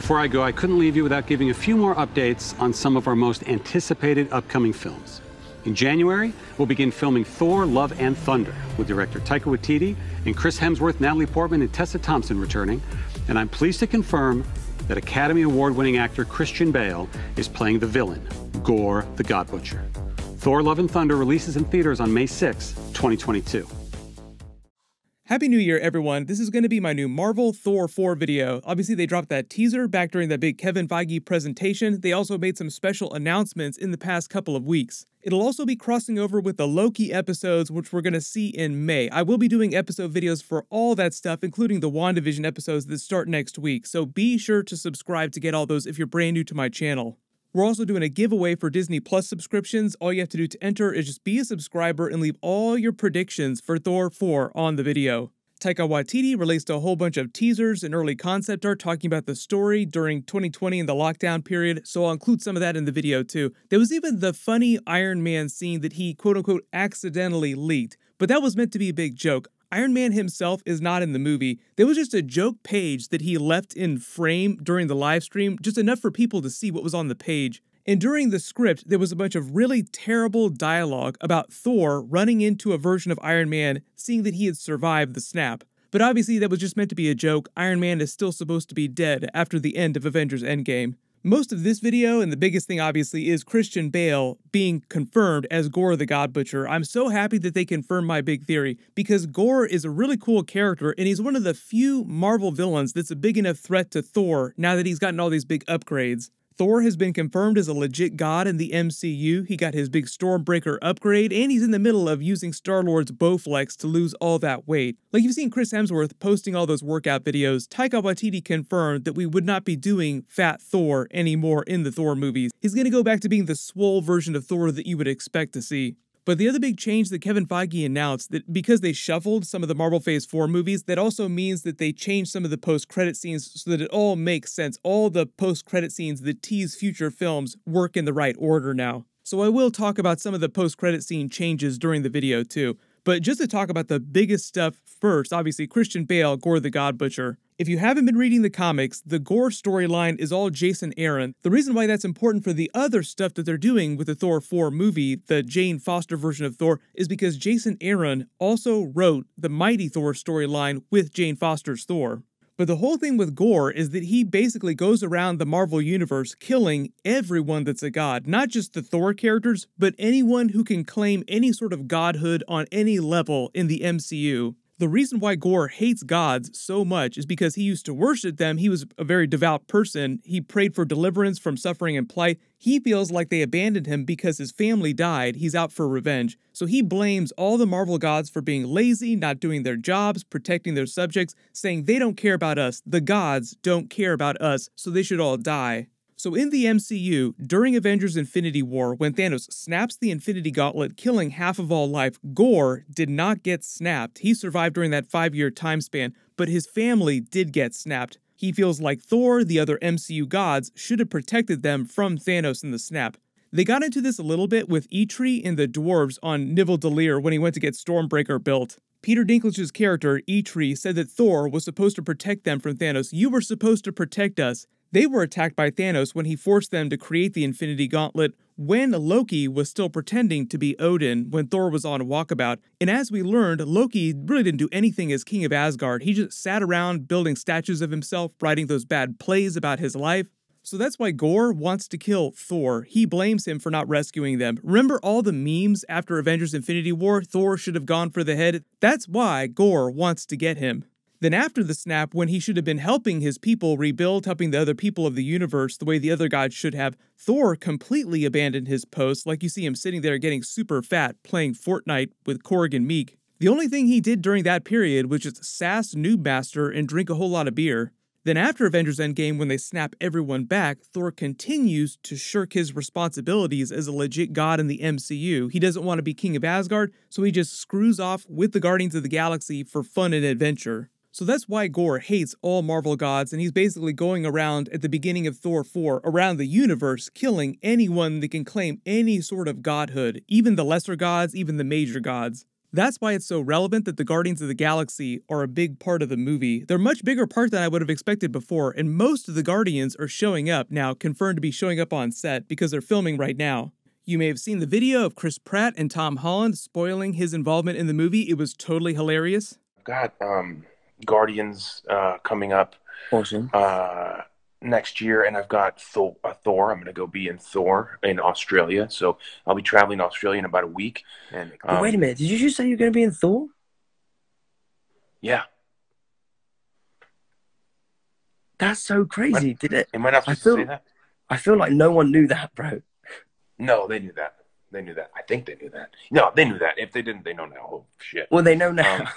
Before I go, I couldn't leave you without giving a few more updates on some of our most anticipated upcoming films. In January, we'll begin filming Thor, Love and Thunder with director Taika Waititi and Chris Hemsworth, Natalie Portman, and Tessa Thompson returning. And I'm pleased to confirm that Academy Award-winning actor Christian Bale is playing the villain, Gorr the God Butcher. Thor, Love and Thunder releases in theaters on May 6, 2022. Happy New Year, everyone. This is going to be my new Marvel Thor 4 video. Obviously, they dropped that teaser back during that big Kevin Feige presentation. They also made some special announcements in the past couple of weeks. It'll also be crossing over with the Loki episodes, which we're going to see in May. I will be doing episode videos for all that stuff, including the Wandavision episodes that start next week, so be sure to subscribe to get all those if you're brand new to my channel. We're also doing a giveaway for Disney Plus subscriptions. All you have to do to enter is just be a subscriber and leave all your predictions for Thor 4 on the video. Taika Waititi released a whole bunch of teasers and early concept art talking about the story during 2020 and the lockdown period, so I'll include some of that in the video too. There was even the funny Iron Man scene that he quote-unquote accidentally leaked, but that was meant to be a big joke. Iron Man himself is not in the movie. There was just a joke page that he left in frame during the live stream, just enough for people to see what was on the page. And during the script, there was a bunch of really terrible dialogue about Thor running into a version of Iron Man, seeing that he had survived the snap. But obviously that was just meant to be a joke. Iron Man is still supposed to be dead after the end of Avengers Endgame. Most of this video, and the biggest thing obviously, is Christian Bale being confirmed as Gorr the God Butcher. I'm so happy that they confirmed my big theory, because Gorr is a really cool character, and he's one of the few Marvel villains that's a big enough threat to Thor now that he's gotten all these big upgrades. Thor has been confirmed as a legit god in the MCU. He got his big Stormbreaker upgrade, and he's in the middle of using Star-Lord's Bowflex to lose all that weight. Like you've seen Chris Hemsworth posting all those workout videos, Taika Waititi confirmed that we would not be doing Fat Thor anymore in the Thor movies. He's gonna go back to being the swole version of Thor that you would expect to see. But the other big change that Kevin Feige announced, that because they shuffled some of the Marvel Phase 4 movies, that also means that they changed some of the post-credit scenes so that it all makes sense. All the post-credit scenes that tease future films work in the right order now. So I will talk about some of the post-credit scene changes during the video too. But just to talk about the biggest stuff first, obviously Christian Bale, Gorr the God Butcher. If you haven't been reading the comics, the Gorr storyline is all Jason Aaron. The reason why that's important for the other stuff that they're doing with the Thor 4 movie, the Jane Foster version of Thor, is because Jason Aaron also wrote the Mighty Thor storyline with Jane Foster's Thor. But the whole thing with Gorr is that he basically goes around the Marvel Universe killing everyone that's a god. Not just the Thor characters, but anyone who can claim any sort of godhood on any level in the MCU. The reason why Gorr hates gods so much is because he used to worship them. He was a very devout person. He prayed for deliverance from suffering and plight. He feels like they abandoned him because his family died. He's out for revenge. So he blames all the Marvel gods for being lazy, not doing their jobs, protecting their subjects, saying they don't care about us. The gods don't care about us, so they should all die. So in the MCU, during Avengers Infinity War, when Thanos snaps the Infinity Gauntlet, killing half of all life, Gorr did not get snapped. He survived during that 5-year time span, but his family did get snapped. He feels like Thor, the other MCU gods, should have protected them from Thanos in the snap. They got into this a little bit with Eitri and the dwarves on Nivel when he went to get Stormbreaker built. Peter Dinklage's character, Eitri, said that Thor was supposed to protect them from Thanos. You were supposed to protect us. They were attacked by Thanos when he forced them to create the Infinity Gauntlet when Loki was still pretending to be Odin when Thor was on Walkabout. And as we learned, Loki really didn't do anything as King of Asgard. He just sat around building statues of himself, writing those bad plays about his life. So that's why Gorr wants to kill Thor. He blames him for not rescuing them. Remember all the memes after Avengers Infinity War? Thor should have gone for the head. That's why Gorr wants to get him. Then after the snap, when he should have been helping his people rebuild, helping the other people of the universe the way the other gods should have, Thor completely abandoned his post, like you see him sitting there getting super fat, playing Fortnite with Korg and Meek. The only thing he did during that period was just sass Noob Master and drink a whole lot of beer. Then after Avengers Endgame, when they snap everyone back, Thor continues to shirk his responsibilities as a legit god in the MCU. He doesn't want to be King of Asgard, so he just screws off with the Guardians of the Galaxy for fun and adventure. So that's why Gorr hates all Marvel gods, and he's basically going around at the beginning of Thor 4 around the universe, killing anyone that can claim any sort of godhood, even the lesser gods, even the major gods. That's why it's so relevant that the Guardians of the Galaxy are a big part of the movie. They're a much bigger part than I would have expected before, and most of the Guardians are showing up now, confirmed to be showing up on set because they're filming right now. You may have seen the video of Chris Pratt and Tom Holland spoiling his involvement in the movie. It was totally hilarious. I've got Guardians coming up Awesome. next year, and I've got Thor. I'm going to go be in Thor in Australia, so I'll be traveling to Australia in about a week. And But wait a minute, did you just say you're going to be in Thor? yeah, That's so crazy. Did it? am I not supposed to say that? I feel like no one knew that, bro. No, they knew that. They knew that. I think they knew that. No, they knew that. If they didn't, they know now. Oh shit. Well, they know now.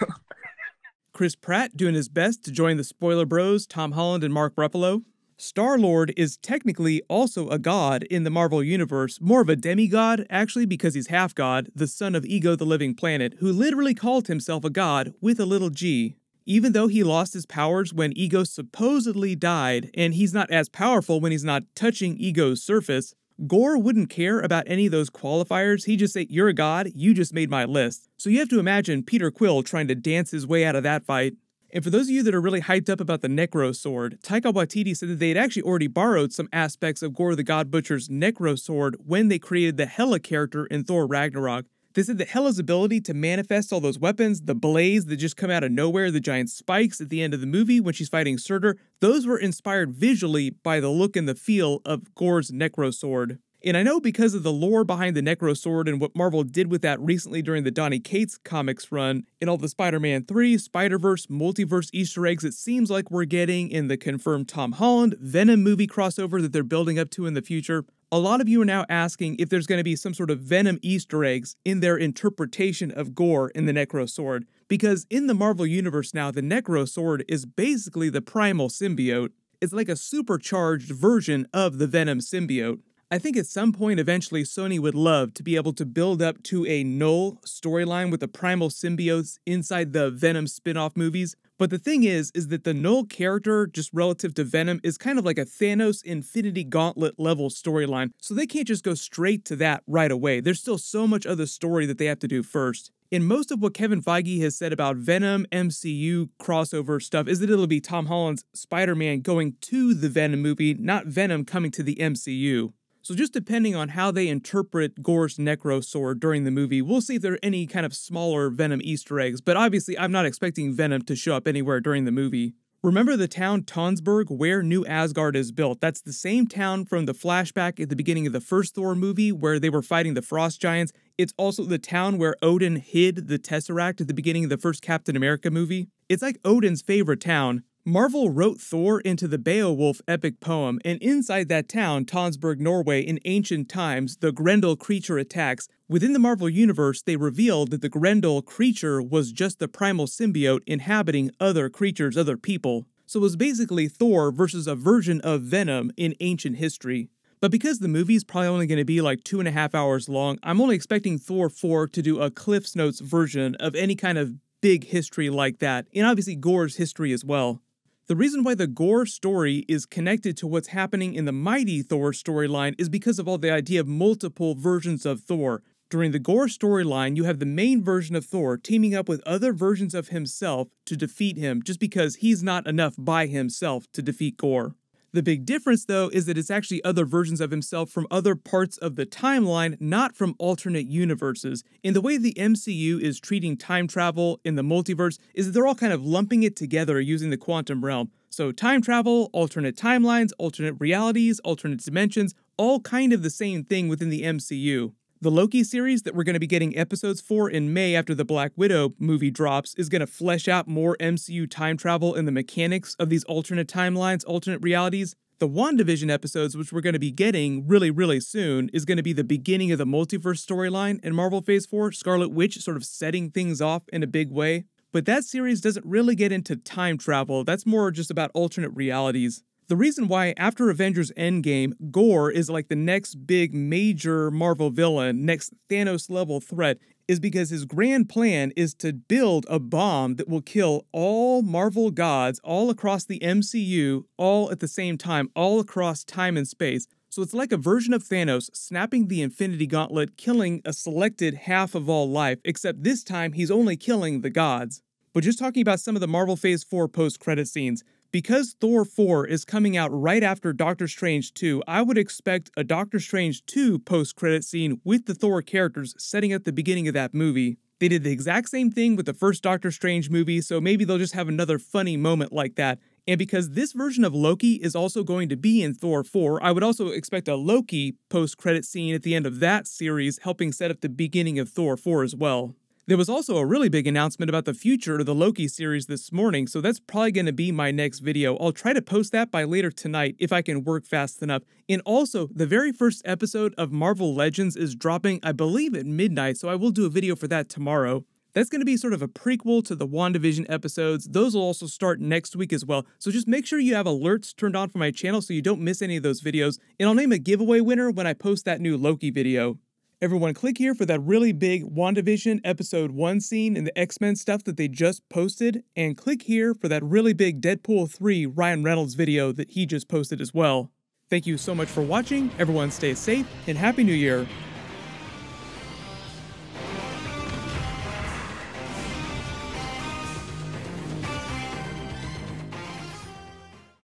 Chris Pratt doing his best to join the spoiler bros, Tom Holland and Mark Ruffalo. Star-Lord is technically also a god in the Marvel Universe, more of a demigod, actually, because he's half-god, the son of Ego the Living Planet, who literally called himself a god with a little g. Even though he lost his powers when Ego supposedly died, and he's not as powerful when he's not touching Ego's surface, Gorr wouldn't care about any of those qualifiers. He'd just say, "You're a god, you just made my list." So you have to imagine Peter Quill trying to dance his way out of that fight. And for those of you that are really hyped up about the Necro Sword, Taika Waititi said that they had actually already borrowed some aspects of Gorr the God Butcher's Necro Sword when they created the Hela character in Thor Ragnarok. They said that Hela's ability to manifest all those weapons, the blades that just come out of nowhere, the giant spikes at the end of the movie when she's fighting Surtur, those were inspired visually by the look and the feel of Gorr's Necro Sword. And I know because of the lore behind the Necro Sword and what Marvel did with that recently during the Donny Cates comics run, in all the Spider-Man 3, Spider-Verse, Multiverse Easter eggs it seems like we're getting in the confirmed Tom Holland, Venom movie crossover that they're building up to in the future, a lot of you are now asking if there's going to be some sort of Venom Easter eggs in their interpretation of Gorr in the Necro Sword. Because in the Marvel Universe now, the Necro Sword is basically the primal symbiote. It's like a supercharged version of the Venom symbiote. I think at some point eventually Sony would love to be able to build up to a null storyline with the primal symbiotes inside the Venom spin-off movies. But the thing is that the null character, just relative to Venom, is kind of like a Thanos Infinity Gauntlet level storyline. So they can't just go straight to that right away. There's still so much other story that they have to do first. And most of what Kevin Feige has said about Venom MCU crossover stuff is that it'll be Tom Holland's Spider-Man going to the Venom movie, not Venom coming to the MCU. So just depending on how they interpret Gorr's Necro Sword during the movie, we'll see if there are any kind of smaller Venom Easter eggs, but obviously I'm not expecting Venom to show up anywhere during the movie. Remember the town Tonsberg where New Asgard is built? That's the same town from the flashback at the beginning of the first Thor movie where they were fighting the Frost Giants. It's also the town where Odin hid the Tesseract at the beginning of the first Captain America movie. It's like Odin's favorite town. Marvel wrote Thor into the Beowulf epic poem, and inside that town, Tonsberg, Norway, in ancient times, the Grendel creature attacks. Within the Marvel Universe, they revealed that the Grendel creature was just the primal symbiote inhabiting other creatures, other people. So it was basically Thor versus a version of Venom in ancient history. But because the movie's probably only going to be like 2.5 hours long, I'm only expecting Thor 4 to do a Cliff's Notes version of any kind of big history like that, and obviously Gorr's history as well. The reason why the Gorr story is connected to what's happening in the Mighty Thor storyline is because of all the idea of multiple versions of Thor. During the Gorr storyline, you have the main version of Thor teaming up with other versions of himself to defeat him, just because he's not enough by himself to defeat Gorr. The big difference, though, is that it's actually other versions of himself from other parts of the timeline, not from alternate universes. And the way the MCU is treating time travel in the multiverse is that they're all kind of lumping it together using the quantum realm. So time travel, alternate timelines, alternate realities, alternate dimensions, all kind of the same thing within the MCU. The Loki series that we're going to be getting episodes for in May after the Black Widow movie drops is going to flesh out more MCU time travel and the mechanics of these alternate timelines, alternate realities. The Wandavision episodes, which we're going to be getting really soon, is going to be the beginning of the multiverse storyline in Marvel Phase 4, Scarlet Witch sort of setting things off in a big way. But that series doesn't really get into time travel, that's more just about alternate realities. The reason why after Avengers Endgame, Gorr is like the next big major Marvel villain, next Thanos level threat, is because his grand plan is to build a bomb that will kill all Marvel gods all across the MCU, all at the same time, all across time and space. So it's like a version of Thanos snapping the Infinity Gauntlet, killing a selected half of all life, except this time he's only killing the gods. But just talking about some of the Marvel Phase 4 post-credit scenes, because Thor 4 is coming out right after Doctor Strange 2, I would expect a Doctor Strange 2 post-credit scene with the Thor characters setting at the beginning of that movie. They did the exact same thing with the first Doctor Strange movie, so maybe they'll just have another funny moment like that. And because this version of Loki is also going to be in Thor 4, I would also expect a Loki post-credit scene at the end of that series, helping set up the beginning of Thor 4 as well. There was also a really big announcement about the future of the Loki series this morning, so that's probably going to be my next video. I'll try to post that by later tonight if I can work fast enough. And also, the very first episode of Marvel Legends is dropping, I believe, at midnight, so I will do a video for that tomorrow. That's going to be sort of a prequel to the Wandavision episodes. Those will also start next week as well, so just make sure you have alerts turned on for my channel so you don't miss any of those videos, and I'll name a giveaway winner when I post that new Loki video. Everyone, click here for that really big WandaVision Episode 1 scene in the X-Men stuff that they just posted, and click here for that really big Deadpool 3 Ryan Reynolds video that he just posted as well. Thank you so much for watching, everyone stay safe, and Happy New Year!